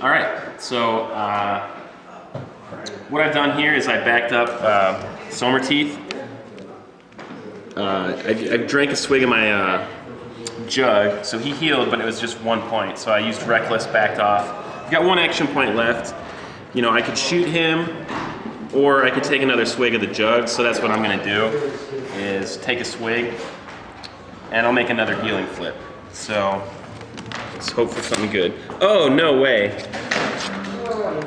All right, so what I've done here is I backed up Sommer Teeth. I drank a swig of my jug, so he healed, but it was just 1 point. So I used Reckless, backed off. I've got 1 action point left. You know, I could shoot him, or I could take another swig of the jug. So that's what I'm gonna do, is take a swig, and I'll make another healing flip. So let's hope for something good. Oh, no way.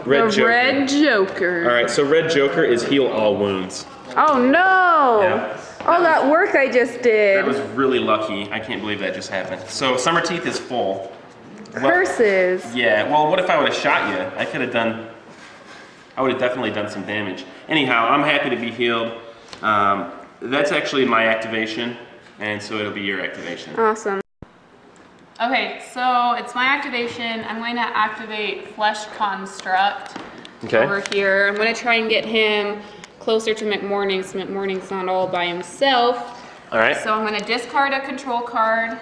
Red Joker. Red Joker. All right, so Red Joker is heal all wounds. Oh no! Yeah. All that work I just did. That was really lucky. I can't believe that just happened. So Sommer Teeth is full. Curses. Yeah, well, what if I would have shot you? I would have definitely done some damage. Anyhow, I'm happy to be healed. That's actually my activation, and so it'll be your activation. Awesome. Okay, so it's my activation. I'm going to activate Flesh Construct over here. I'm going to try and get him closer to McMorning, so McMorning's not all by himself. All right. So I'm going to discard a control card.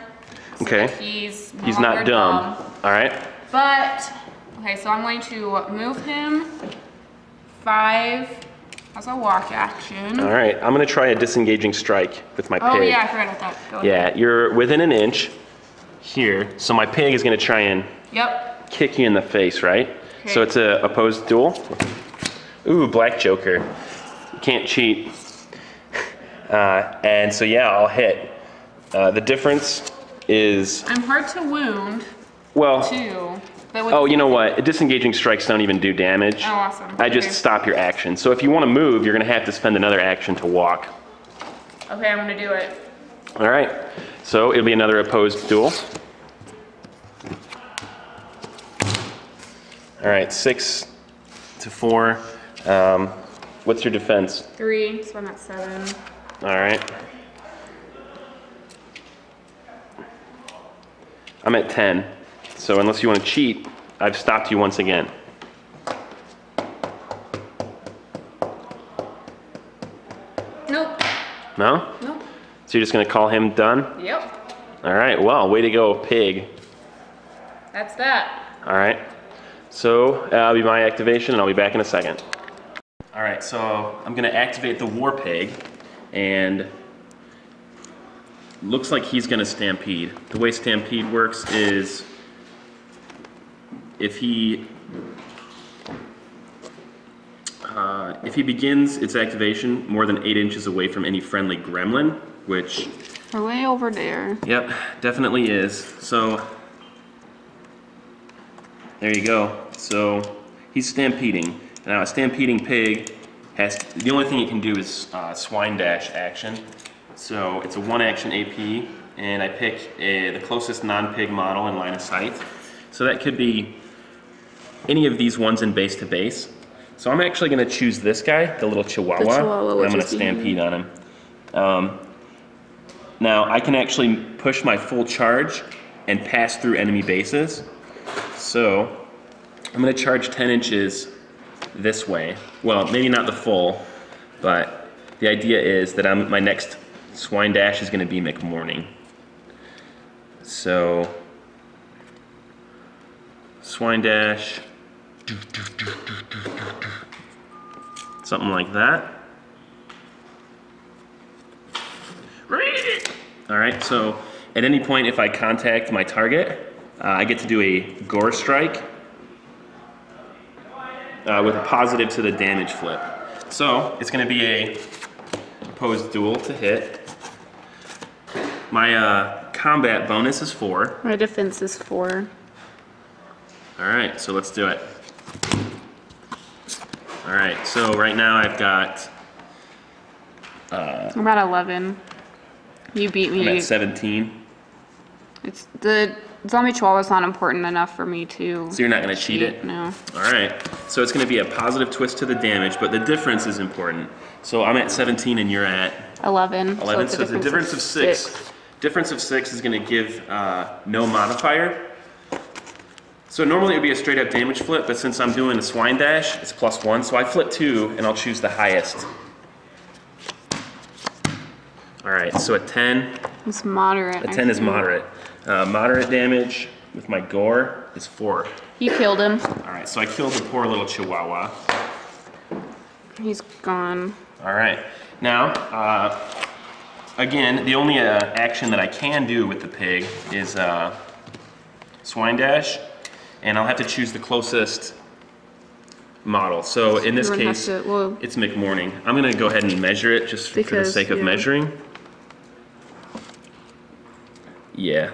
So that he's not dumb. All right. But, okay, so I'm going to move him 5 as a walk action. All right, I'm going to try a disengaging strike with my pig. Oh yeah, I forgot about that. Go ahead. You're within an inch here, so my pig is going to try and kick you in the face, right? Okay. So it's a opposed duel. Ooh, Black Joker. Can't cheat. And so yeah, I'll hit. The difference is... I'm hard to wound, too. Oh, you know what? Disengaging strikes don't even do damage. Oh, awesome. I just stop your action. So if you want to move, you're going to have to spend another action to walk. Okay, I'm going to do it. All right. So it'll be another opposed duel. All right, 6 to 4. What's your defense? 3, so I'm at 7. All right. I'm at 10. So unless you want to cheat, I've stopped you once again. Nope. No? Nope. So you're just going to call him done? Yep. All right, well, way to go, pig. That's that. All right. So that'll be my activation, and I'll be back in a second. All right, so I'm going to activate the War Pig, and looks like he's going to Stampede. The way Stampede works is if he begins its activation more than 8 inches away from any friendly gremlin, which... We're way over there. Yep, definitely is. So, there you go. So, he's stampeding. Now, a stampeding pig has... The only thing it can do is swine dash action. So, it's a 1-action AP, and I pick the closest non-pig model in line of sight. So that could be any of these ones in base to base. So I'm actually going to choose this guy, the little Chihuahua, and I'm going to stampede on him. Now I can actually push my full charge and pass through enemy bases. So I'm going to charge 10 inches this way. Well, maybe not the full, but the idea is that my next swine dash is going to be McMorning. So swine dash, something like that. All right, so at any point if I contact my target, I get to do a gore strike with a positive to the damage flip. So it's going to be a opposed duel to hit. My combat bonus is 4. My defense is 4. All right, so let's do it. All right, so right now I've got... I'm at 11. You beat me. I'm at 17. It's the zombie chihuahua's not important enough for me to... So you're not going to cheat it? No. All right, so it's going to be a positive twist to the damage, but the difference is important. So I'm at 17 and you're at... 11. 11, so the difference of 6. Difference of 6 is going to give no modifier. So normally it would be a straight up damage flip, but since I'm doing a swine dash, it's +1. So I flip 2 and I'll choose the highest. All right, so a 10. It's moderate. A 10 is moderate. Moderate damage with my gore is 4. You killed him. All right, so I killed the poor little chihuahua. He's gone. All right, now, again, the only action that I can do with the pig is swine dash, and I'll have to choose the closest model. So in this case, it's McMorning. I'm gonna go ahead and measure it just for the sake of measuring. Yeah.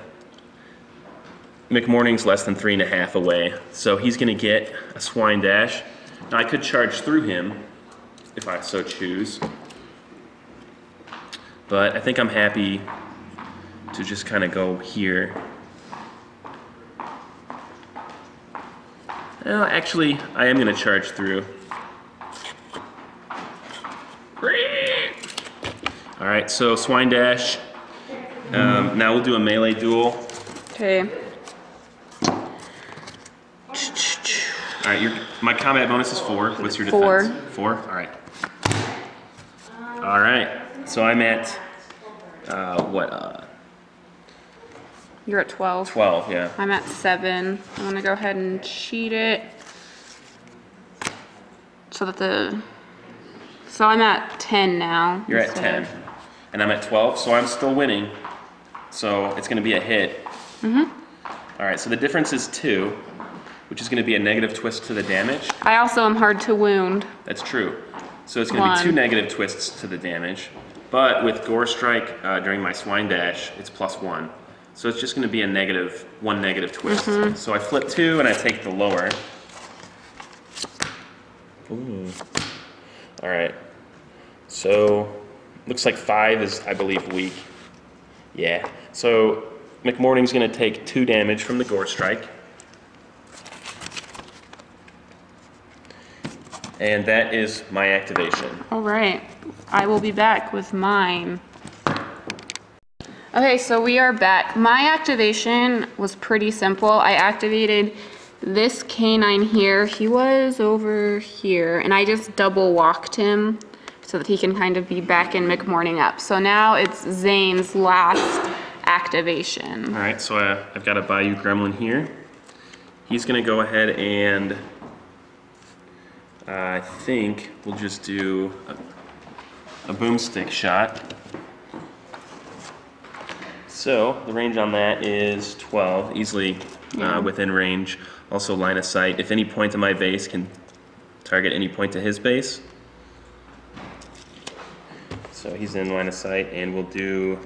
McMorning's less than 3.5 away, so he's gonna get a swine dash. Now I could charge through him if I so choose, but I think I'm happy to just kind of go here. Well, actually, I am gonna charge through. All right, so swine dash. Now we'll do a melee duel. Okay. All right, my combat bonus is 4. What's your defense? 4. All right. All right. So I'm at what? You're at 12. 12. Yeah. I'm at 7. I'm gonna go ahead and cheat it so that so I'm at 10 now. You're at 10, and I'm at 12. So I'm still winning. So it's gonna be a hit. All right. So the difference is 2. Which is going to be a negative twist to the damage. I also am hard to wound. That's true. So it's going to be 2 negative twists to the damage. But with Gore Strike during my swine dash, it's +1. So it's just going to be a 1 negative twist. So I flip 2 and I take the lower. Ooh. All right. So looks like 5 is, I believe, weak. Yeah. So McMorning's going to take 2 damage from the Gore Strike. And that is my activation. All right, I will be back with mine. Okay, so we are back. My activation was pretty simple. I activated this canine here. He was over here, and I just double walked him so that he can kind of be back in McMorning up. So now it's Zane's last activation. All right, so I've got a Bayou Gremlin here. He's gonna go ahead and I think we'll just do a boomstick shot. So the range on that is 12, easily within range. Also line of sight. If any point of my base can target any point of his base. So he's in line of sight, and we'll do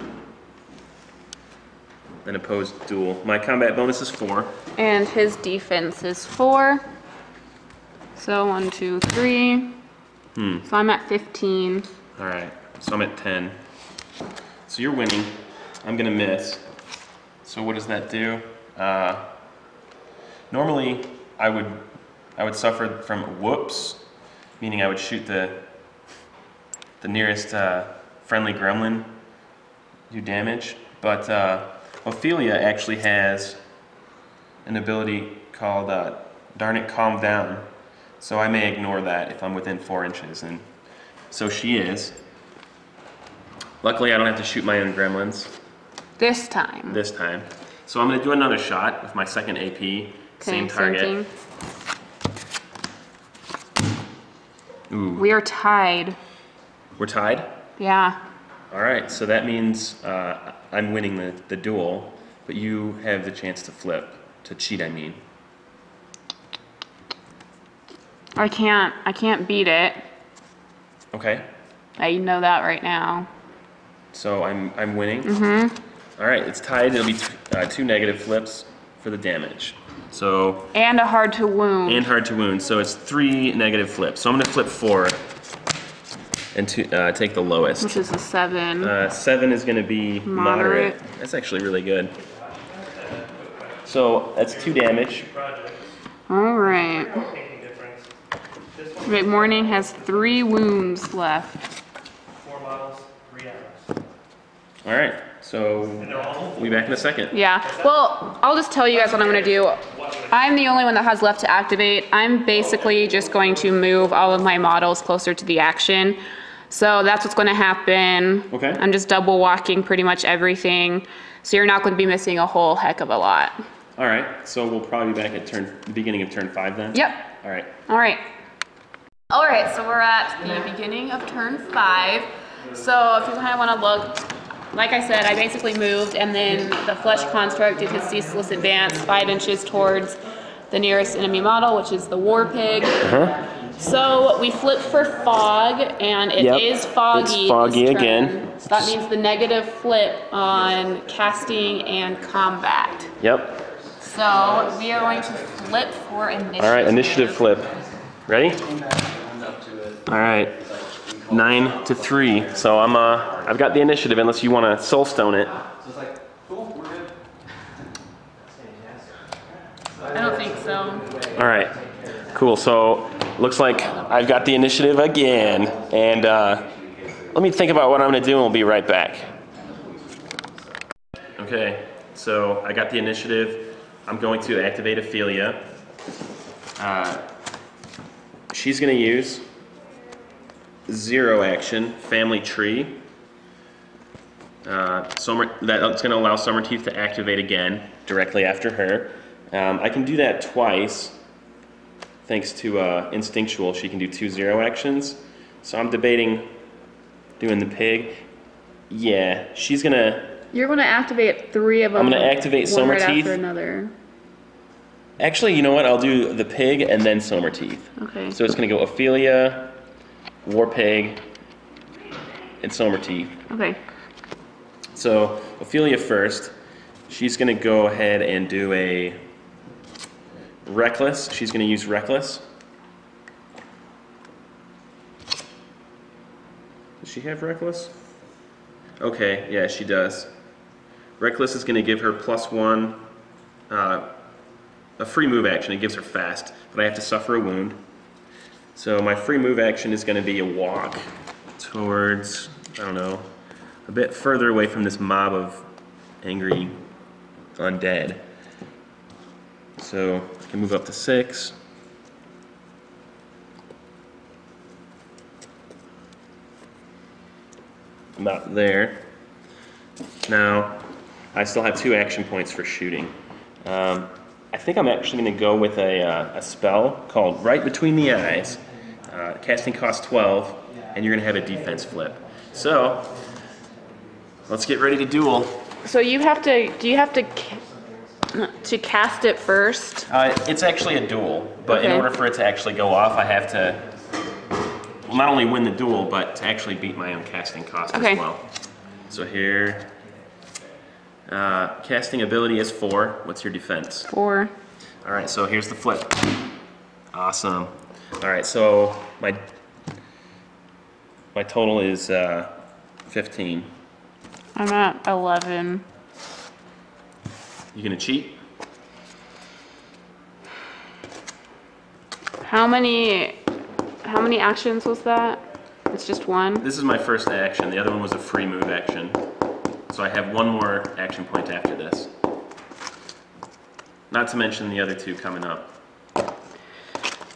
an opposed duel. My combat bonus is 4. And his defense is 4. So 1, 2, 3. So I'm at 15. All right, so I'm at 10. So you're winning. I'm gonna miss. So what does that do? Normally, I would suffer from whoops, meaning I would shoot the nearest friendly gremlin, do damage. But Ophelia actually has an ability called Darn It, Calm Down. So I may ignore that if I'm within 4 inches, and so she is. Luckily, I don't have to shoot my own gremlins. This time. This time. So I'm gonna do another shot with my second AP, same target. Ooh. We are tied. We're tied? Yeah. All right, so that means I'm winning the duel, but you have the chance to flip, to cheat, I mean. I can't beat it. Okay. I know that right now. So I'm winning? All right, it's tied. It'll be 2 negative flips for the damage. So. And a hard to wound. And hard to wound, so it's 3 negative flips. So I'm gonna flip 4 and take the lowest. Which is a 7. 7 is gonna be moderate. That's actually really good. So that's 2 damage. All right. McMorning has 3 wounds left. 4 bottles, 3 hours. All right, so we'll be back in a second. Yeah, well, I'll just tell you guys what I'm gonna do. I'm the only one that has left to activate. I'm basically just going to move all of my models closer to the action. So that's what's gonna happen. Okay. I'm just double walking pretty much everything. So you're not gonna be missing a whole heck of a lot. All right, so we'll probably be back at the beginning of turn 5 then? Yep. All right. All right. All right, so we're at the beginning of turn 5. So if you kind of want to look, like I said, I basically moved, and then the flesh construct did his ceaseless advance 5 inches towards the nearest enemy model, which is the war pig. So we flipped for fog, and it is foggy. It's foggy this turn. again. So that means the negative flip on casting and combat. Yep. So we are going to flip for initiative. All right, initiative flip. Ready? All right. 9 to 3. So I've got the initiative unless you want to soulstone it. I don't think so. All right. Cool. So looks like I've got the initiative again, and let me think about what I'm going to do, and we'll be right back. Okay. So I got the initiative. I'm going to activate Ophelia. She's going to use 0 action, family tree. That's going to allow Summerteeth to activate again directly after her. I can do that twice, thanks to Instinctual. She can do 2 0 actions. So I'm debating doing the pig. Yeah, she's going to... You're going to activate 3 of them. I'm going to activate one right Summerteeth. after another. Actually, you know what? I'll do the pig and then Summerteeth. Okay. So it's going to go Ophelia, War Pig, and Summerteeth. Okay. So Ophelia first. She's going to go ahead and do a Reckless. She's going to use Reckless. Does she have Reckless? Okay, yeah, she does. Reckless is going to give her +1, a free move action. It gives her fast, but I have to suffer a wound. So my free move action is going to be a walk towards, I don't know, a bit further away from this mob of angry undead. So I can move up to 6. About there. Now, I still have 2 action points for shooting. I think I'm actually going to go with a spell called Right Between the Eyes. Casting costs 12, and you're going to have a defense flip. So, let's get ready to duel. So you have to, do you have to cast it first? It's actually a duel, but in Okay. order for it to actually go off, I have to, well, not only win the duel, but to actually beat my own casting cost Okay. as well. So here, casting ability is 4. What's your defense? 4. All right, so here's the flip. Awesome. All right, so my total is 15. I'm at 11. You gonna cheat? How many actions was that? It's just 1? This is my first action. The other one was a free move action. So I have 1 more action point after this. Not to mention the other 2 coming up.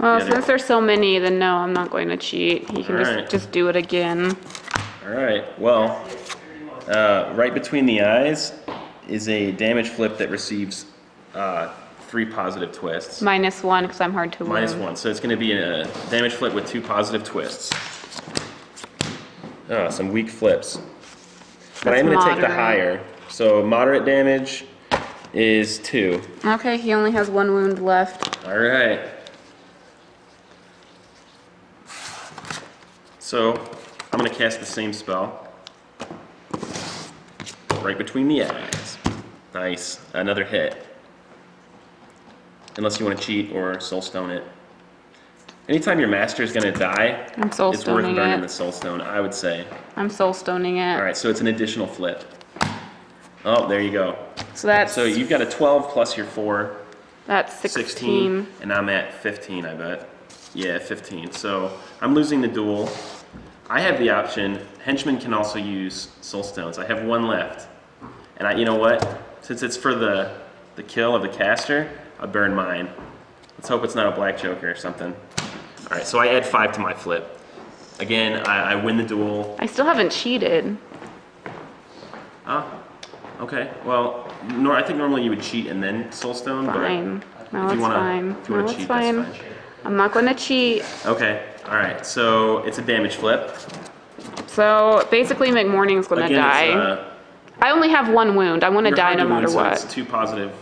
Well, Yeah, since there's so many, then no, I'm not going to cheat. You can Alright. just do it again. All right, well, Right Between the Eyes is a damage flip that receives 3 positive twists. -1 because I'm hard to wound. -1, so it's going to be a damage flip with 2 positive twists. Oh, some weak flips. But That's I'm going to take the moderate. higher. So moderate damage is 2. Okay, he only has 1 wound left. All right. So I'm going to cast the same spell. Right Between the Eyes. Nice. Another hit. Unless you want to cheat or soulstone it. Anytime your master is going to die, I'm it's worth soulstoning burning it. the soulstone, I would say. I'm soulstoning it. All right, so it's an additional flip. Oh, there you go. So that's So you've got a 12 plus your 4, that's 16. and I'm at 15, I bet. Yeah, 15. So I'm losing the duel. I have the option. Henchmen can also use soulstones. I have 1 left. And you know what? Since it's for the kill of the caster, I burn mine. Let's hope it's not a black joker or something. All right, so I add 5 to my flip. Again, I win the duel. I still haven't cheated. Oh, okay. Well, No, I think normally you would cheat and then soulstone, Fine. No, if it's you wanna, fine. if you wanna No, cheat, it's fine. that's fine. I'm not gonna cheat. Okay, all right. So it's a damage flip. So basically McMorning's gonna Again, die. I only have one wound. I wanna you're die hard no to matter wound, so what. it's 2 positive.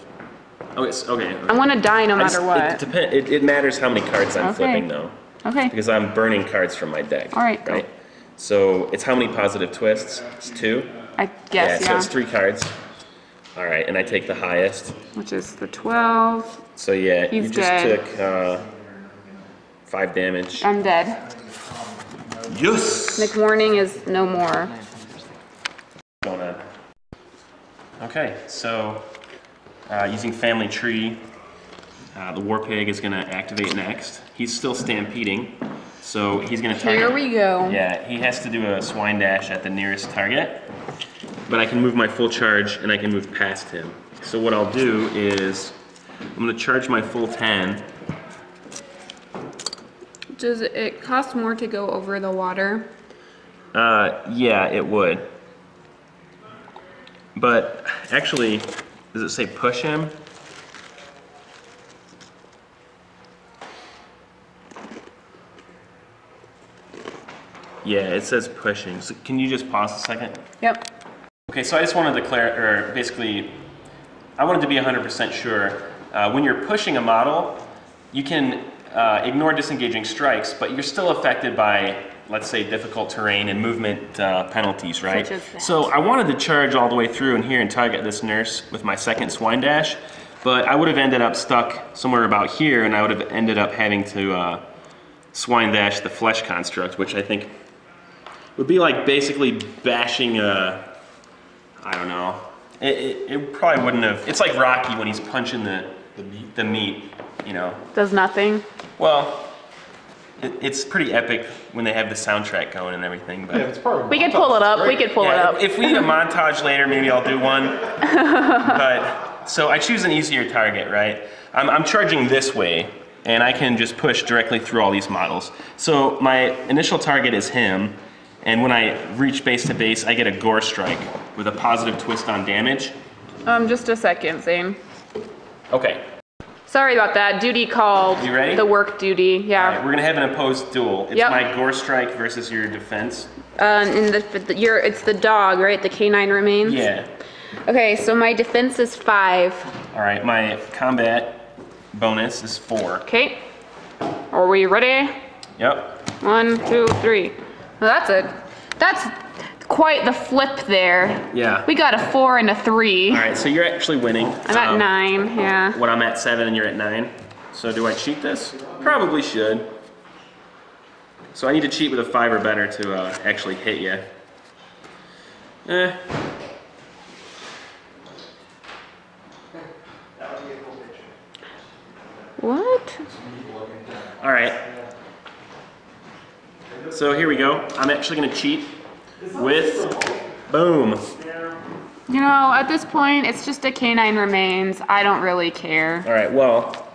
Oh, it's okay. I wanna die no matter what. It matters how many cards I'm Okay. flipping though, Okay. because I'm burning cards from my deck. All right, go. Right. So it's how many positive twists? It's 2. I guess, So yeah. it's 3 cards. All right, and I take the highest. Which is the 12. So yeah, He's you just dead. took 5 damage. I'm dead. Yes. McMorning is no more. Going on. Okay, so using Family Tree, the War Pig is going to activate next. He's still stampeding, so he's going to target. Here we go. Yeah, he has to do a swine dash at the nearest target, but I can move my full charge and I can move past him. So what I'll do is I'm going to charge my full 10. Does it cost more to go over the water? Yeah, it would. But actually, does it say push him? Yeah, it says pushing. So can you just pause a second? Yep. Okay, so I just wanted to basically, I wanted to be 100% sure. When you're pushing a model, you can ignore disengaging strikes, but you're still affected by, let's say, difficult terrain and movement penalties, right? Such as that. So I wanted to charge all the way through in here and target this nurse with my second swine dash, but I would have ended up stuck somewhere about here, and I would have ended up having to swine dash the flesh construct, which I think would be like basically bashing a, I don't know. It probably wouldn't have. It's like Rocky when he's punching the meat, you know. Does nothing. Well, it's pretty epic when they have the soundtrack going and everything. But Yeah, it's part of We could pull it up. We could pull it yeah, up. if we need a montage later, maybe I'll do one. But so I choose an easier target, right? I'm charging this way, and I can just push directly through all these models. So my initial target is him. And when I reach base to base, I get a gore strike with a positive twist on damage. Just a second, Zane. Okay, Sorry about that. Duty called. You ready? The work duty. all Yeah. right, we're gonna have an opposed duel. It's Yep. my gore strike versus your defense. It's the dog, right? The canine remains. Yeah. Okay, so my defense is 5. All right, my combat bonus is 4. Okay. Are we ready? Yep. 1, 2, 3. Well, that's quite the flip there. Yeah. We got a 4 and a 3. All right, so you're actually winning. I'm at 9. Yeah. When I'm at 7 and you're at 9. So do I cheat this? Probably should. So I need to cheat with a 5 or better to actually hit you. What? All right. So here we go. I'm actually gonna cheat with, boom. You know, at this point, it's just a canine remains. I don't really care. All right, well,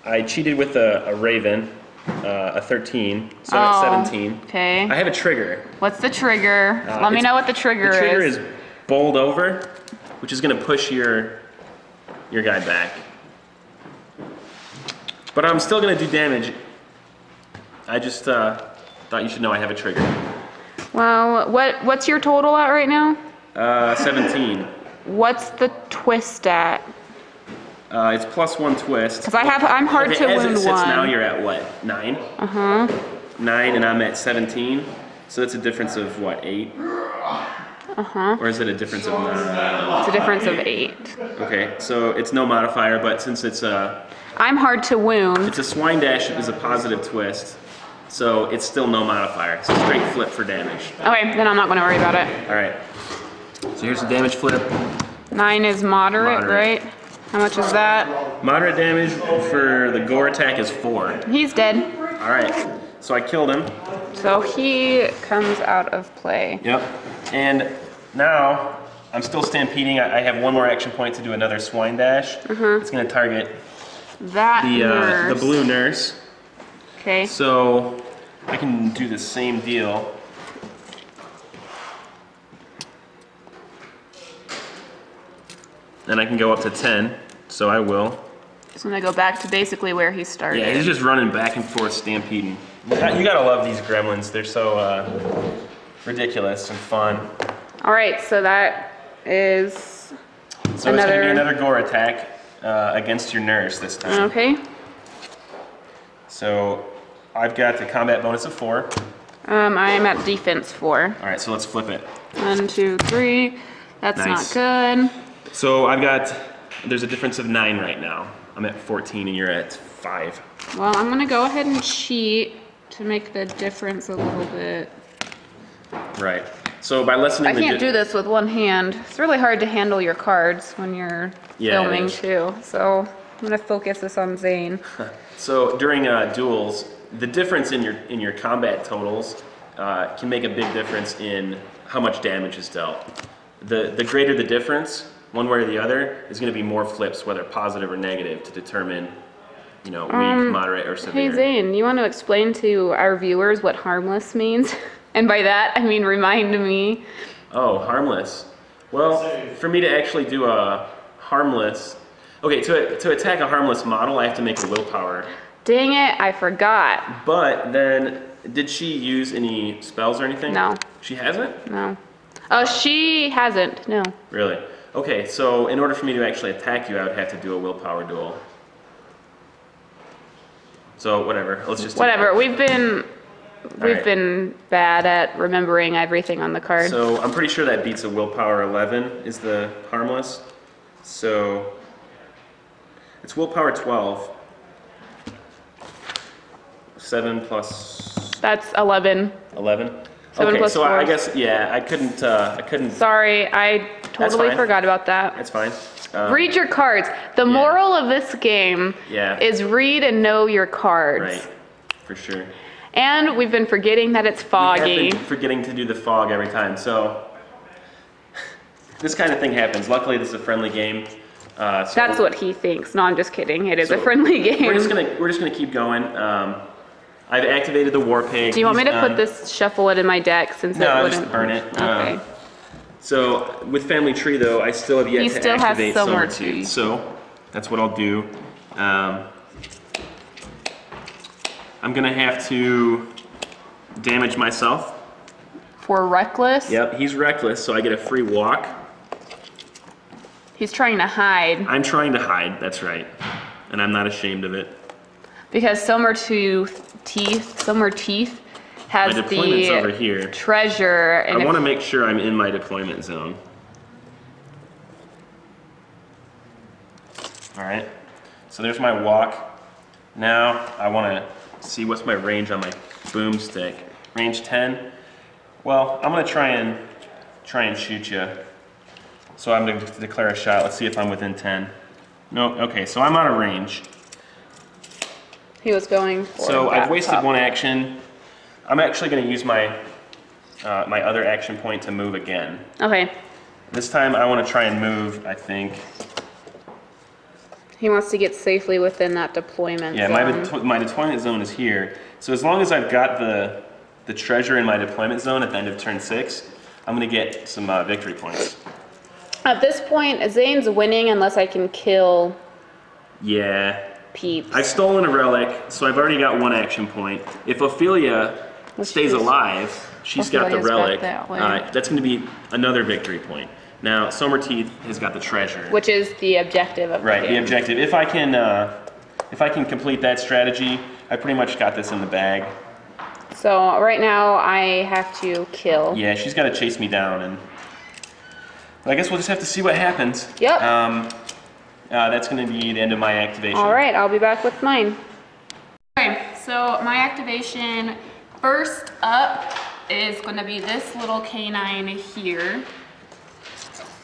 I cheated with a raven, a 13, so I'm at 17. Okay. I have a trigger. What's the trigger? Let me it's- know what the trigger is. The trigger is bowled over, which is gonna push your guy back. But I'm still gonna do damage. I just thought you should know I have a trigger. Well, what's your total at right now? 17. What's the twist at? It's +1 twist. Because I'm hard Okay, to as wound it sits now, 1. you're at what? 9? 9, and I'm at 17. So that's a difference of what, 8? Or is it a difference of 9? It's a difference of 8. Okay, so it's no modifier, but since it's I'm hard to wound. a swine dash is a positive twist, so it's still no modifier. So straight flip for damage. Okay, then I'm not going to worry about it. All right. So here's the damage flip. 9 is moderate, Moderate. right? How much is that? Moderate damage for the gore attack is 4. He's dead. All right. So I killed him. So he comes out of play. Yep. And now I'm still stampeding. I have one more action point to do another swine dash. It's going to target That the nurse. blue nurse. Okay. So I can do the same deal. and I can go up to 10, so I will. So I'm gonna go back to basically where he started. Yeah, he's just running back and forth, stampeding. You gotta love these gremlins. They're so ridiculous and fun. All right, so that is So it's gonna be another gore attack against your nurse this time. Okay. So I've got the combat bonus of 4. I'm at defense 4. All right, so let's flip it. 1, 2, 3. That's Nice. not good. So there's a difference of 9 right now. I'm at 14 and you're at 5. Well, I'm gonna go ahead and cheat to make the difference a little bit. Right. So by lessening I can't do this with one hand. It's really hard to handle your cards when you're filming too. So I'm gonna focus this on Zane. So during duels, the difference in your combat totals can make a big difference in how much damage is dealt. The greater the difference, one way or the other, is going to be more flips, whether positive or negative, to determine, weak, moderate, or severe. Hey Zane, you want to explain to our viewers what harmless means? And by that, I mean remind me. Oh, harmless. Well, for me to actually do a harmless, okay, to attack a harmless model, I have to make a willpower. Dang it, I forgot. But then, did she use any spells or anything? No. She hasn't? No. Oh, she hasn't, no. Really? Okay, so in order for me to actually attack you, I would have to do a willpower duel. So whatever, let's just do Whatever, that. we've right. been bad at remembering everything on the card. So I'm pretty sure that beats a willpower 11 is the harmless. So it's willpower 12. 7 plus... That's 11. 11? 7 okay, plus so 4. I guess, yeah, I couldn't... Sorry, I totally fine. forgot about that. That's fine. Read your cards. The moral of this game is read and know your cards. Right, for sure. And we've been forgetting that it's foggy. We have been forgetting to do the fog every time, so... This kind of thing happens. Luckily, this is a friendly game. So that's what he thinks. No, I'm just kidding. It is a friendly game. We're just gonna keep going. I've activated the war pig. Do you want me to put this, shuffle it in my deck since it wouldn't? No, just burn it. Okay. So with Family Tree though, I still have yet to activate Summer Tooth. So that's what I'll do. I'm gonna have to damage myself. For reckless? Yep, he's reckless, so I get a free walk. He's trying to hide. I'm trying to hide, that's right. And I'm not ashamed of it. Because Summer Teeth has My deployment's over the here. treasure. And I want to make sure I'm in my deployment zone. All right, so there's my walk. Now I want to see what's my range on my boomstick. Range 10. Well, I'm gonna try and shoot you. So I'm gonna declare a shot. Let's see if I'm within 10. No, okay, so I'm out of range. He was going for So I've wasted top. one action. I'm actually gonna use my my other action point to move again. Okay. This time I want to try and move, I think. He wants to get safely within that deployment zone. My deployment zone is here. So as long as I've got the treasure in my deployment zone at the end of turn 6, I'm gonna get some victory points. At this point, Zane's winning unless I can kill Peeps. I've stolen a relic, so I've already got one action point. If Ophelia stays alive, she's got the relic. That's gonna be another victory point. Now, Summer Teeth has got the treasure. Which is the objective of the game. Right, the objective. If I can complete that strategy, I pretty much got this in the bag. So right now I have to kill. Yeah, she's got to chase me down, and I guess we'll just have to see what happens. Yep. That's going to be the end of my activation. All right, I'll be back with mine. Okay, so my activation first up is going to be this little canine here.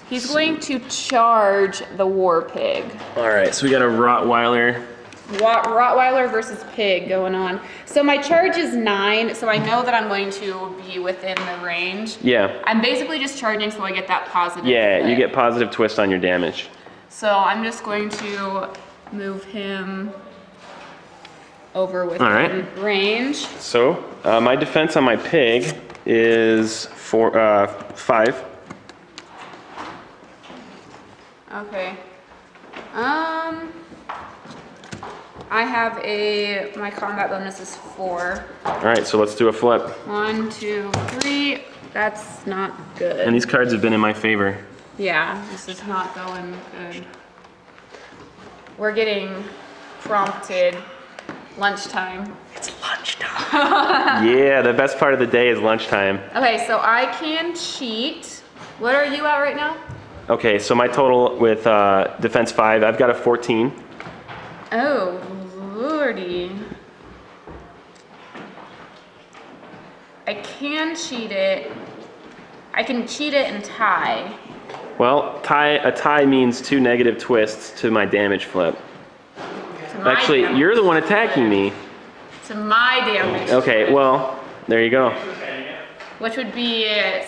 He's going to charge the war pig. All right, so we got a Rottweiler. Rottweiler versus pig going on. So my charge is 9, so I know that I'm going to be within the range. Yeah. I'm basically just charging so I get that positive Yeah, flip. you get positive twist on your damage. So I'm just going to move him over within range. So my defense on my pig is 5. Okay. I have my combat bonus is 4. All right, so let's do a flip. 1, 2, 3. That's not good. And these cards have been in my favor. Yeah, this is not going good. We're getting prompted. Lunchtime. It's lunchtime. Yeah, the best part of the day is lunchtime. Okay, so I can cheat. What are you at right now? Okay, so my total with defense 5, I've got a 14. Oh, lordy. I can cheat it. I can cheat it and tie. Well, a tie means 2 negative twists to my damage flip. Actually, you're the one attacking me. To my damage. Okay, well, there you go. Which would be,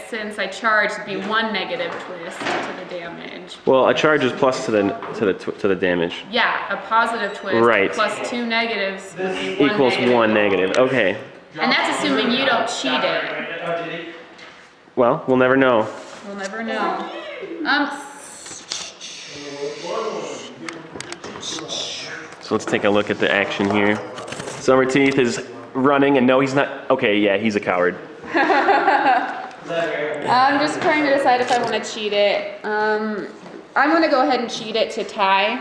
since I charged, would be 1 negative twist to the damage. Well, a charge is plus to the damage. Yeah, a positive twist Right. plus 2 negatives would be 1 Equals negative. 1 negative. Okay. And that's assuming you don't cheat it. Well, we'll never know. We'll never know. So let's take a look at the action here. Summerteeth is running, and no, he's not. Okay, yeah, he's a coward. I'm just trying to decide if I want to cheat it. I'm going to go ahead and cheat it to tie.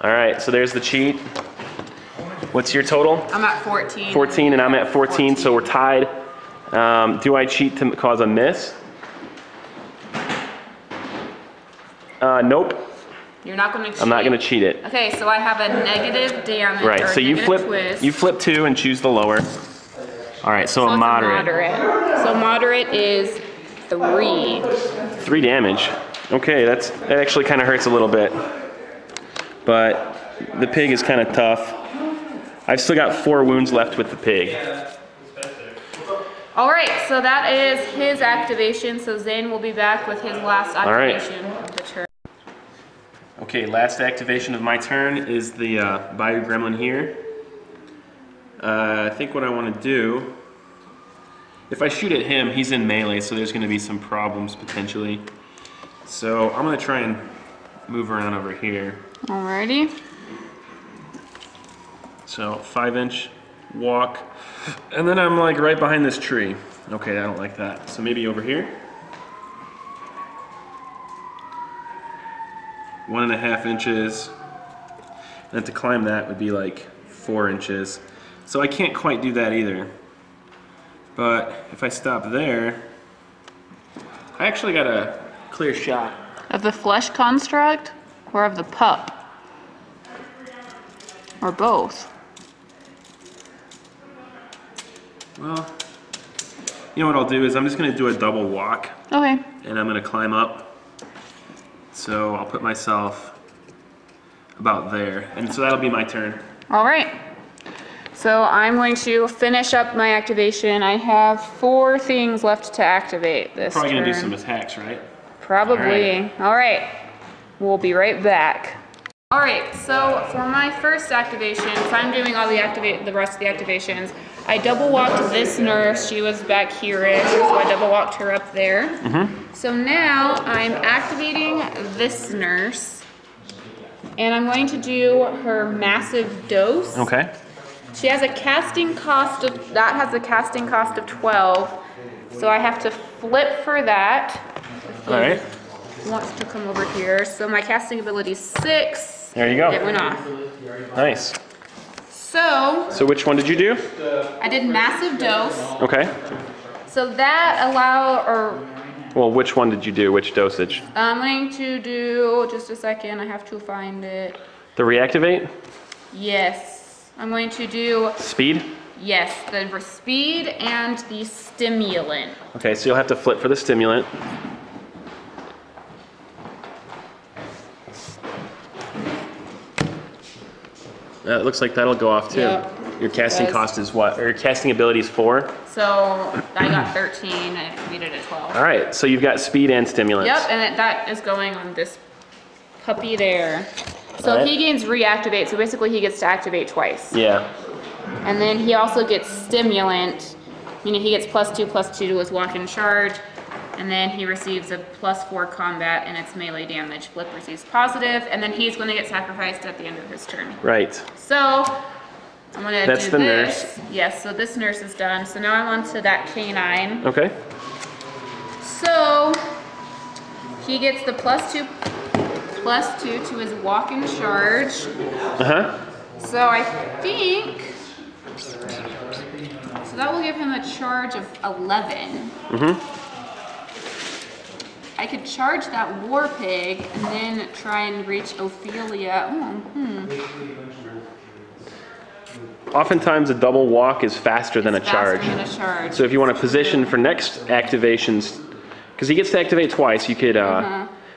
All right, so there's the cheat. What's your total? I'm at 14. 14, and I'm at 14, so we're tied. Do I cheat to cause a miss? Nope. You're not going to cheat. I'm not going to cheat it. Okay, so I have a negative damage. Right, or so you negative flip. twist. You flip 2 and choose the lower. All right, so, So a it's moderate. So moderate is 3. 3 damage. Okay, that actually kind of hurts a little bit. But the pig is kind of tough. I've still got 4 wounds left with the pig. All right, so that is his activation. So Zane will be back with his last right. activation of the turn. Okay, last activation of my turn is the Bayou Gremlin here. I think what I want to do, if I shoot at him, he's in melee, so there's going to be some problems potentially. So I'm going to try and move around over here. Alrighty. So 5-inch walk, and then I'm like right behind this tree. Okay, I don't like that. So maybe over here. 1.5 inches. And to climb that would be like 4 inches. So I can't quite do that either. But if I stop there, I actually got a clear shot. Of the flesh construct or of the pup? Or both? Well, you know what I'll do is I'm just going to do a double walk. Okay. And I'm going to climb up. So I'll put myself about there. And so that'll be my turn. All right. So I'm going to finish up my activation. I have 4 things left to activate this Probably going to do turn. some attacks, right? Probably. All right. We'll be right back. All right, so for my first activation, so I'm doing all the rest of the activations. I double walked this nurse. She was back here-ish, so I double walked her up there. So now I'm activating this nurse, and I'm going to do her massive dose. Okay. She has a casting cost of 12, so I have to flip for that. All right. He wants to come over here. So my casting ability is 6. There you go. It went off. Nice. So which one did you do? I did massive dose. Okay. So that Well, which one did you do? Which dosage? I'm going to do, just a second, I have to find it. The reactivate? Yes. I'm going to do, Speed? yes, the speed and the stimulant. Okay, so you'll have to flip for the stimulant. It looks like that'll go off too. Yep. Your casting Does. cost is what? Or your casting ability is 4? So I got 13, I needed a 12. All right, so you've got speed and stimulants. Yep, and that is going on this puppy there. So Alright. he gains reactivate, so basically he gets to activate twice. Yeah. And then he also gets stimulant, meaning he gets +2/+2 to his walk and charge. And then he receives a +4 combat and its melee damage. Flip receives positive, and then he's going to get sacrificed at the end of his turn. Right. So I'm going to That's do the this. nurse. Yes, so this nurse is done. So now I'm on to that canine. Okay. So he gets the +2 to his walk and charge. So I think, so that will give him a charge of 11. I could charge that war pig and then try and reach Ophelia. Oftentimes a double walk is faster than a charge. Faster than a charge. So if you want to position for next activations, because he gets to activate twice, you could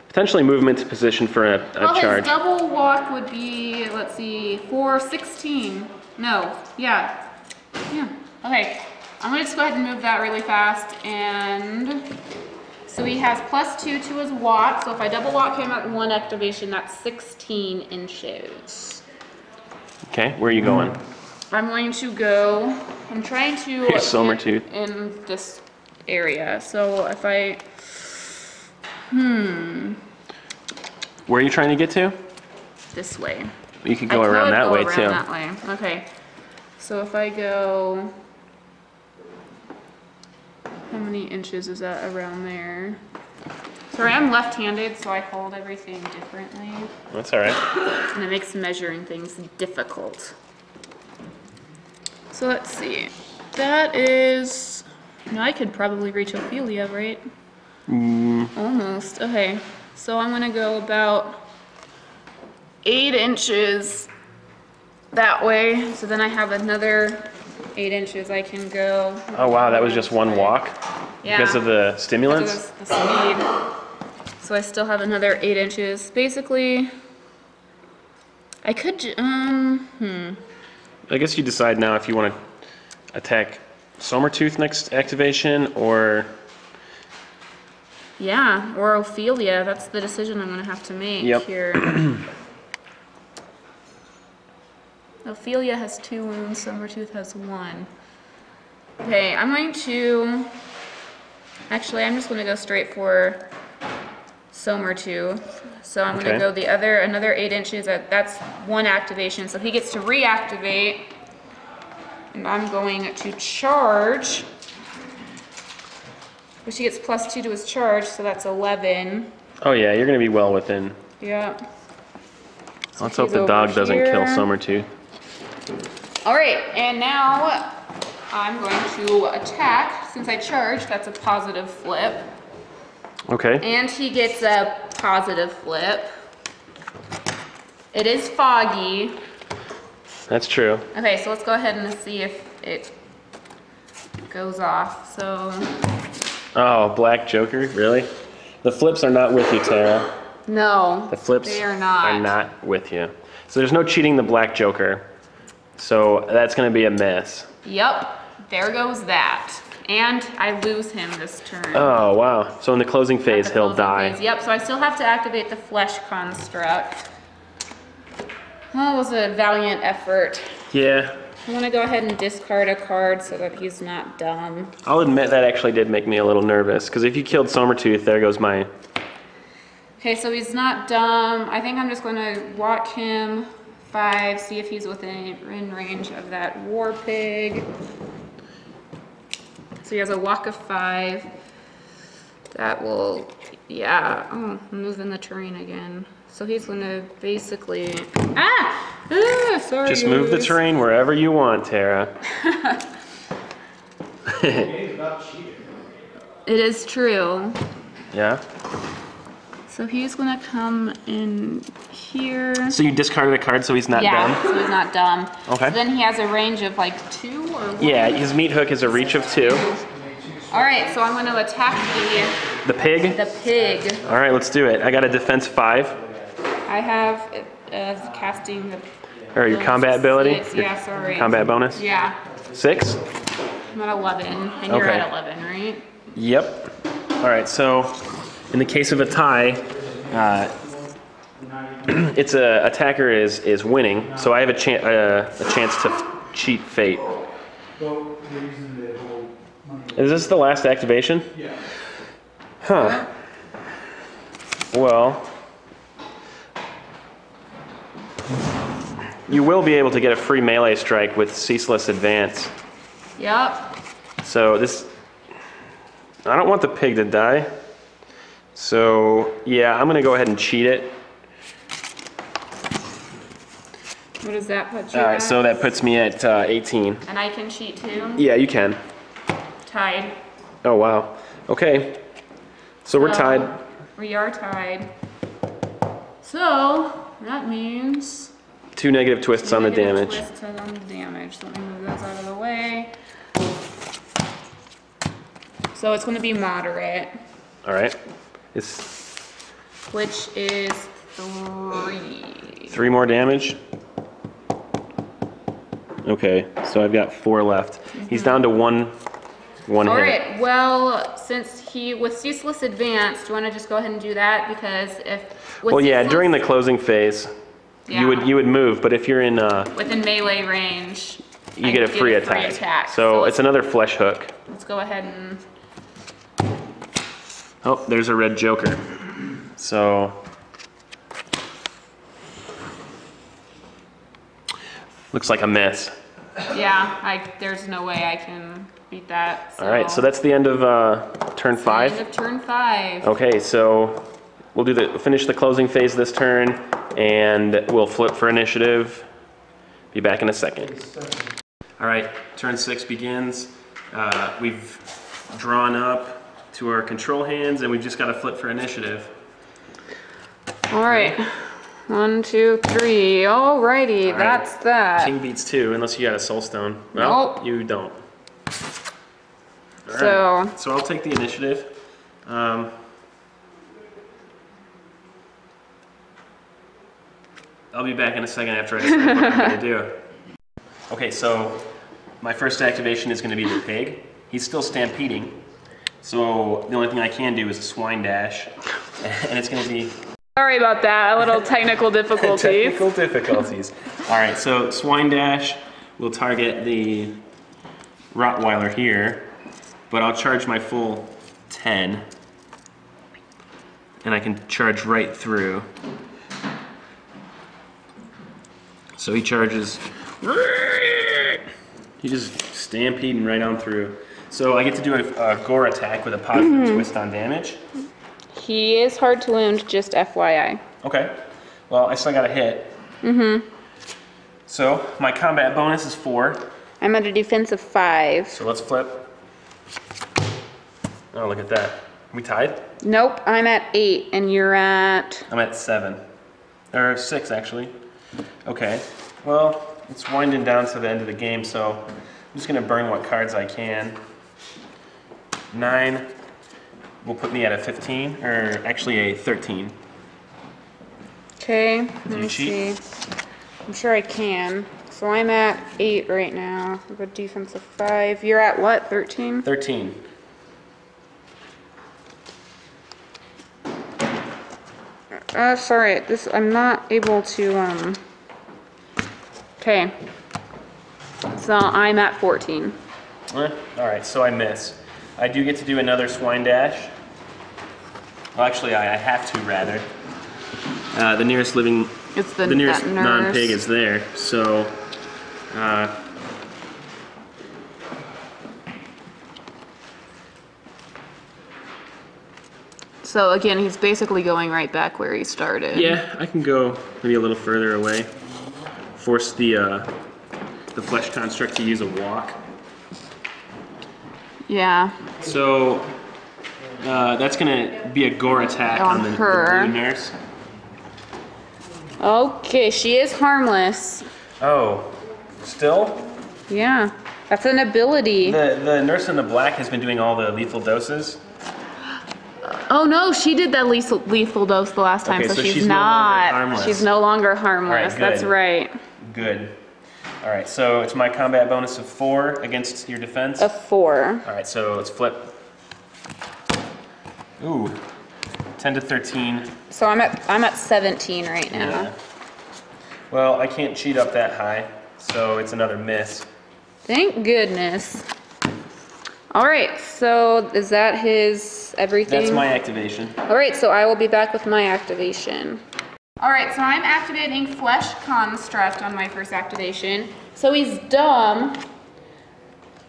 potentially move him into position for a charge. His double walk would be, let's see, 416. No, yeah. Okay, I'm gonna just go ahead and move that really fast. And so he has +2 to his walk. So if I double walk him at 1 activation, that's 16 inches. Okay, where are you going? I'm going to go, I'm trying to Here's Somertooth. in this area. So if I, Where are you trying to get to? this way. You could go around that way too. That way. Okay. So if I go, how many inches is that around there? Sorry, I'm left-handed, so I hold everything differently, That's all right. and it makes measuring things difficult. So let's see. That is, I could probably reach Ophelia, right? Almost. Okay. So I'm gonna go about 8 inches that way. So then I have another 8 inches I can go. Oh wow, that was just one walk? Yeah. Because of the stimulants? Because of the speed. So I still have another 8 inches. Basically, I could, I guess you decide now if you want to attack Somertooth next activation, or... yeah, or Ophelia. That's the decision I'm gonna have to make here. Ophelia has 2 wounds, Somertooth has 1. Okay, I'm going to, actually I'm just gonna go straight for Somertooth. So I'm gonna go another 8 inches, that's 1 activation, so he gets to reactivate. And I'm going to charge, which he gets +2 to his charge, so that's 11. Oh yeah, you're going to be well within. Yeah. So Let's hope he's the dog over doesn't kill here. Somertooth. All right, and now I'm going to attack. Since I charged, that's a positive flip. Okay. And he gets a positive flip. It is foggy. That's true. Okay, so let's go ahead and see if it goes off. So, Oh, Black Joker? Really? The flips are not with you, Tara. no, The flips they are not. with you. So there's no cheating the Black Joker. So that's going to be a miss. Yep, there goes that. And I lose him this turn. Oh, wow. So in the closing phase, The he'll closing die. phase. Yep, so I still have to activate the flesh construct. That was a valiant effort. Yeah. I'm gonna go ahead and discard a card so that he's not dumb. I'll admit that actually did make me a little nervous, because if you killed Somertooth, there goes my... Okay, so he's not dumb. I think I'm just gonna walk him 5, see if he's within range of that war pig. So he has a walk of 5. That will, yeah, oh, I'm moving the terrain again. So he's gonna basically, sorry. Just move the guys. terrain wherever you want, Tara. It is true. Yeah? So he's gonna come in here. So you discarded a card so he's not Yeah, dumb? so he's not dumb. Okay. So then he has a range of like 2 or 1? Yeah, his meat hook is a reach of 2. All right, so I'm gonna attack The pig? the pig. All right, let's do it. I got a defense 5. I have casting the... Or your combat ability? 6. Yeah, sorry. Combat bonus? Yeah, 6? I'm at 11, and you're Okay. at 11, right? Yep. All right, so in the case of a tie, its attacker is winning, so I have a chance to cheat fate. Is this the last activation? Yeah. Huh. Well, you will be able to get a free melee strike with Ceaseless Advance. Yep. So this, I don't want the pig to die. So yeah, I'm gonna go ahead and cheat it. What does that put you All right, at? so that puts me at 18. And I can cheat too? Yeah, you can. Tied. Oh wow. Okay. So we're tied. We are tied. So that means 2 negative twists on the negative damage. twists on the damage. So let me move those out of the way. So it's going to be moderate, All right. It's which is 3. 3 more damage. Okay, so I've got 4 left. He's down to one hit. All right. Well, since he with Ceaseless Advance, do you want to just go ahead and do that? Because if with Well, yeah, Ceaseless- during the closing phase, you would move, but if you're in within melee range, you I get a free attack. So it's another flesh hook. let's go ahead and Oh, there's a red joker. So looks like a miss. there's no way I can beat that. All right, so that's the end of turn 5. End of turn 5. Okay, so we'll finish the closing phase this turn, and we'll flip for initiative. Be back in a second. All right, turn 6 begins. We've drawn up to our control hands, and we've just got to flip for initiative. All right. 1, 2, 3. Alrighty, All right. that's that. King beats 2, unless you got a soul stone. Well, Nope. you don't. All So- right. So I'll take the initiative. I'll be back in a second after I decide what I'm going to do. Okay, so my first activation is going to be the pig. He's still stampeding, so the only thing I can do is a swine dash, and it's going to be Sorry about that. A little technical difficulties. technical difficulties. All right, so swine dash will target the Rottweiler here, but I'll charge my full 10, and I can charge right through. So he charges. He just stampeding right on through. So I get to do a gore attack with a positive twist on damage. He is hard to wound, just FYI. Okay. Well, I still got a hit. So my combat bonus is 4. I'm at a defensive 5. So let's flip. Oh, look at that. We tied? Nope, I'm at 8, and you're at... I'm at 7. Or 6, actually. Okay. Well, it's winding down to the end of the game, so I'm just going to burn what cards I can. 9 will put me at a 15, or actually a 13. Okay, let you me cheat? see. I'm sure I can. So I'm at 8 right now. I have a defensive 5. You're at what, 13? 13. Sorry, I'm not able to, Okay. So I'm at 14. Alright, so I miss. I do get to do another swine dash. Well, actually, I have to, rather. The nearest living... It's the nearest that nurse. non-pig is there, so... So again, he's basically going right back where he started. yeah, I can go maybe a little further away. Force the flesh construct to use a walk. Yeah. So that's gonna be a gore attack On on the her. blue nurse. Okay, she is harmless. Oh, still? Yeah. That's an ability. The nurse in the black has been doing all the lethal doses. Oh no, she did that lethal dose the last time, Okay, so, so she's she's no longer not. harmless. She's no longer harmless. Alright, That's good. right. Good. All right, so it's my combat bonus of 4 against your defense. A 4. All right, so let's flip. Ooh, 10 to 13. So I'm at 17 right now. Yeah. Well, I can't cheat up that high, so it's another miss. Thank goodness. All right, so is that his everything? That's my activation. All right, so I will be back with my activation. All right, so I'm activating Flesh Construct on my first activation. So he's dumb,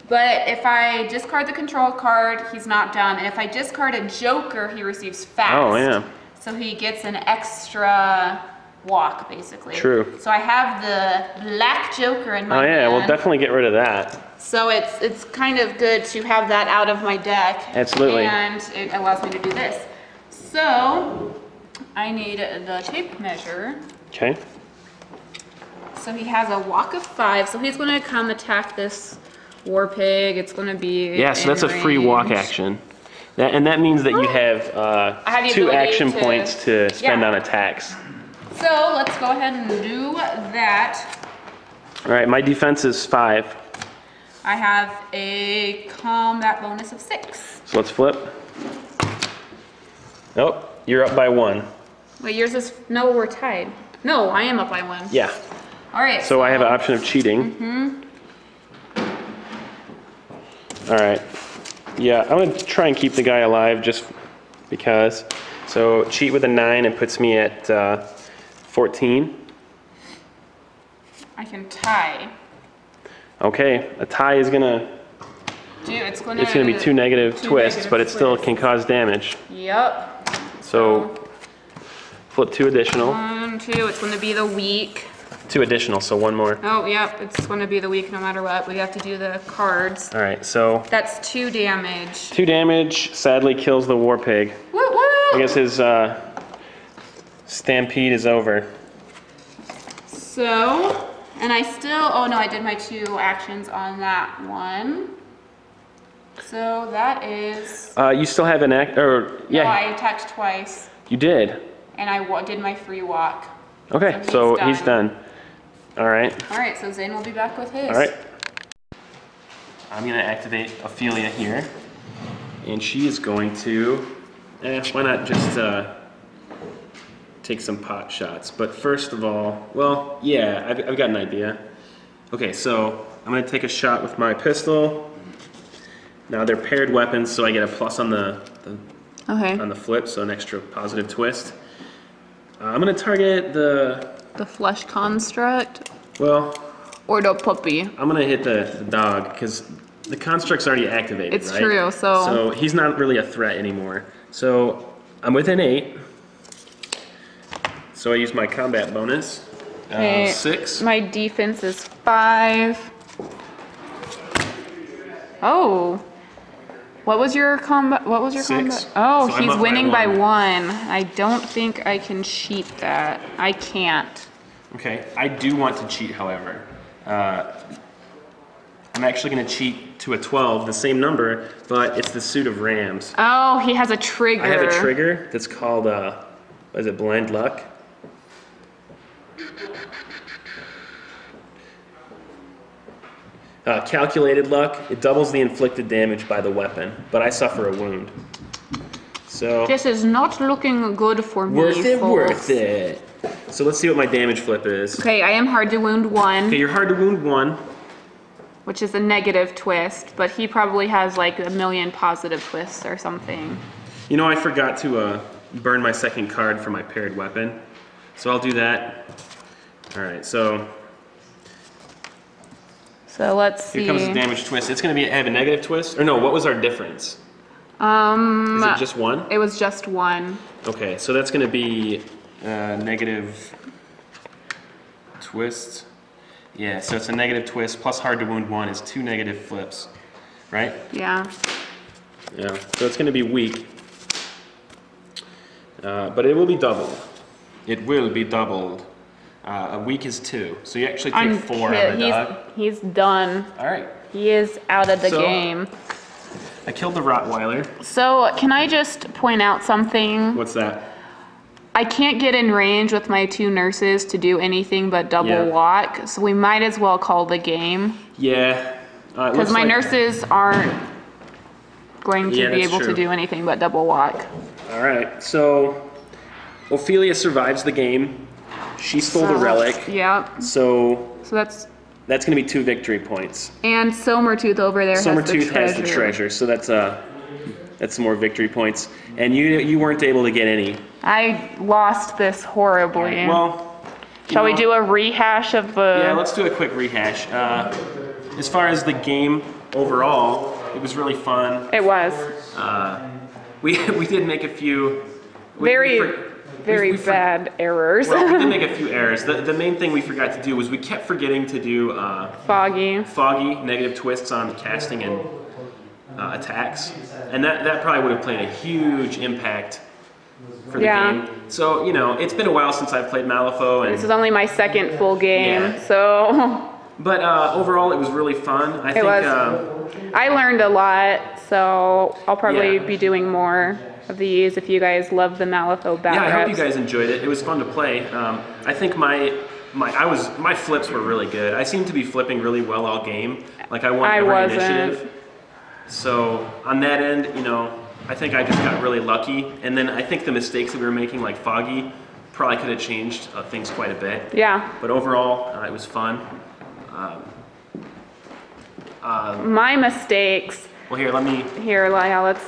but if I discard the control card, he's not dumb. And if I discard a Joker, he receives Fast. Oh, yeah. So he gets an extra walk, basically. True. So I have the black Joker in my Oh, yeah, hand. we'll definitely get rid of that. So it's kind of good to have that out of my deck. Absolutely. And it allows me to do this. So I need the tape measure. Okay. So he has a walk of 5. So he's going to come attack this war pig. It's going to be Yeah, so that's a free walk action. And that means that you have, have the 2 ability action to- points to spend Yeah. on attacks. So let's go ahead and do that. All right, my defense is 5. I have a combat bonus of 6. So let's flip. Nope, you're up by 1. Wait, yours is, no, we're tied. No, I am up by 1. Yeah. All right. So I have an option of cheating. All right. Yeah, I'm gonna try and keep the guy alive just because. So cheat with a 9 and puts me at 14. I can tie. Okay, a tie is gonna, Dude, it's gonna be 2 negative two twists, negative but it still twists. can cause damage. Yep. So flip 2 additional. 1, 2. It's gonna be the weak. 2 additional, so 1 more. Oh, yep. It's gonna be the weak no matter what. We have to do the cards. All right, so That's 2 damage. 2 damage, sadly kills the war pig. Woo woo! I guess his stampede is over. So, and I still, oh no, I did my 2 actions on that one. So that is, You still have an act, or no, yeah, I attacked twice, you did. and I did my free walk. Okay, so he's done. All right, All right, so Zane will be back with his. all right. I'm gonna activate Ophelia here, and she is going to, why not just take some pot shots? But first of all, well, yeah, I've got an idea. Okay, so I'm gonna take a shot with my pistol. Now they're paired weapons, so I get a plus on the flip, so an extra positive twist. I'm gonna target the, Flesh Construct well, or the puppy? I'm gonna hit the dog, because the construct's already activated, It's right? true, so- So he's not really a threat anymore. So I'm within 8. So I use my combat bonus. Okay, 6. My defense is 5. Oh. What was your combat? What was your 6. combat? Oh, So I'm he's up by winning by 1. 1. I don't think I can cheat that. I can't. Okay, I do want to cheat, however. I'm actually gonna cheat to a 12, the same number, but it's the suit of rams. Oh, he has a trigger. I have a trigger that's called, what is it, blind luck? Calculated luck, it doubles the inflicted damage by the weapon, but I suffer a wound. So, This is not looking good for me. worth it, folks. worth it. So let's see what my damage flip is. Okay, I am hard to wound 1, Okay, you're hard to wound 1. which is a negative twist, but he probably has like a million positive twists or something. You know, I forgot to burn my second card for my paired weapon, so I'll do that. All right, so let's see. here comes the damage twist. It's gonna have a negative twist, or no? What was our difference? Is it just 1? It was just 1. Okay, so that's gonna be negative twist. Yeah, so it's a negative twist plus hard to wound 1 is 2 negative flips, right? Yeah. Yeah, so it's gonna be weak. But it will be doubled. It will be doubled. A weak is 2, so you actually take 4 on the dog. He's done. All right, He is out of the So- game. I killed the Rottweiler. So can I just point out something? What's that? I can't get in range with my 2 nurses to do anything but double Yeah. walk, so we might as well call the game. Yeah. Because my nurses aren't going to Yeah, be that's able true. to do anything but double walk. All right, so Ophelia survives the game. She stole the relic. Yeah, So so that's That's going to be 2 victory points. And Somertooth over there Somertooth has the treasure, so that's some more victory points. And you weren't able to get any. I lost this horribly. Well, shall we do a rehash of the... Yeah, let's do a quick rehash. As far as the game overall, it was really fun. It was. We did make a few... Very bad errors. Well, we did make a few errors. The main thing we forgot to do was we kept forgetting to do foggy negative twists on casting and attacks, and that probably would have played a huge impact for the game. So it's been a while since I've played Malifaux, and this is only my second full game, so. But overall, it was really fun. I think I learned a lot, so I'll probably be doing more of these if you guys love the Malifaux battle. Yeah, I hope you guys enjoyed it. It was fun to play. I think my flips were really good. I seemed to be flipping really well all game. Like I won every initiative. So on that end, I think I just got really lucky. And then I think the mistakes that we were making, like foggy, probably could have changed things quite a bit. Yeah. But overall, it was fun. My mistakes. Well, here, let me. Here, let's.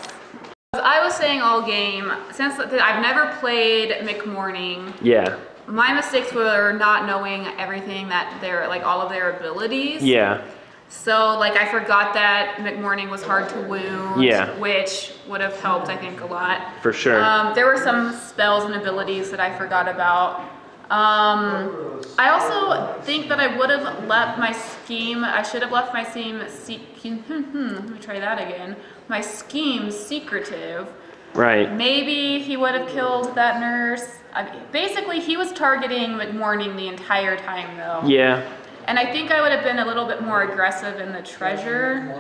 I was saying all game, since I've never played McMorning. Yeah. My mistakes were not knowing everything that all of their abilities. Yeah. So I forgot that McMorning was hard to wound. Yeah. Which would have helped, I think, a lot. For sure. There were some spells and abilities that I forgot about. I also think that I would have left my scheme. I should have left my scheme. Let me try that again. My scheme secretive. Right. Maybe he would have killed that nurse. Basically, he was targeting McMorning the entire time, though. Yeah. And I think I would have been a little bit more aggressive in the treasure.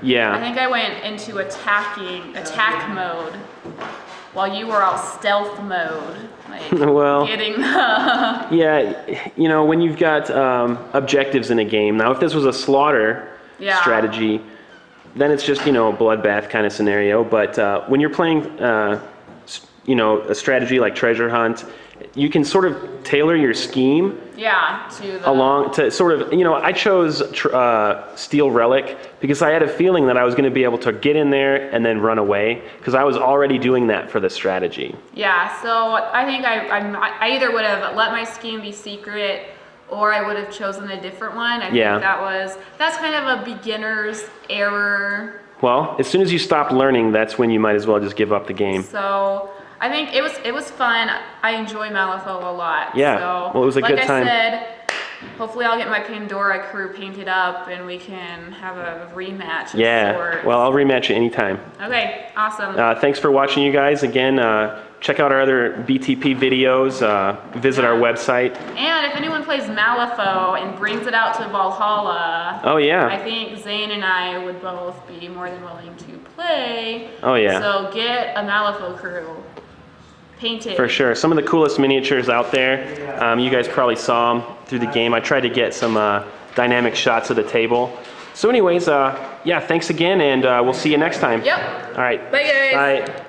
Yeah. I think I went into attack mode, while you were all stealth mode. Well, getting the... Yeah, when you've got objectives in a game. Now, if this was a slaughter strategy, then it's just, a bloodbath kind of scenario. But when you're playing, a strategy like treasure hunt, you can sort of tailor your scheme. To sort of, I chose Steel Relic because I had a feeling that I was going to be able to get in there and then run away because I was already doing that for the strategy. Yeah, so I think I either would have let my scheme be secret or I would have chosen a different one. I think that's kind of a beginner's error. Well, as soon as you stop learning, that's when you might as well just give up the game. So I think it was fun. I enjoy Malifaux a lot. Yeah, so, well, it was a good time. Like I said, hopefully I'll get my Pandora crew painted up and we can have a rematch. Yeah, well, I'll rematch you anytime. Okay, awesome. Thanks for watching, you guys. Again, check out our other BTP videos. Visit our website. And if anyone plays Malifaux and brings it out to Valhalla, I think Zane and I would both be more than willing to play. So get a Malifaux crew. Painted. For sure. Some of the coolest miniatures out there. You guys probably saw them through the game. I tried to get some dynamic shots of the table. So anyways, thanks again, and we'll see you next time. Yep. All right. Bye, guys. Bye.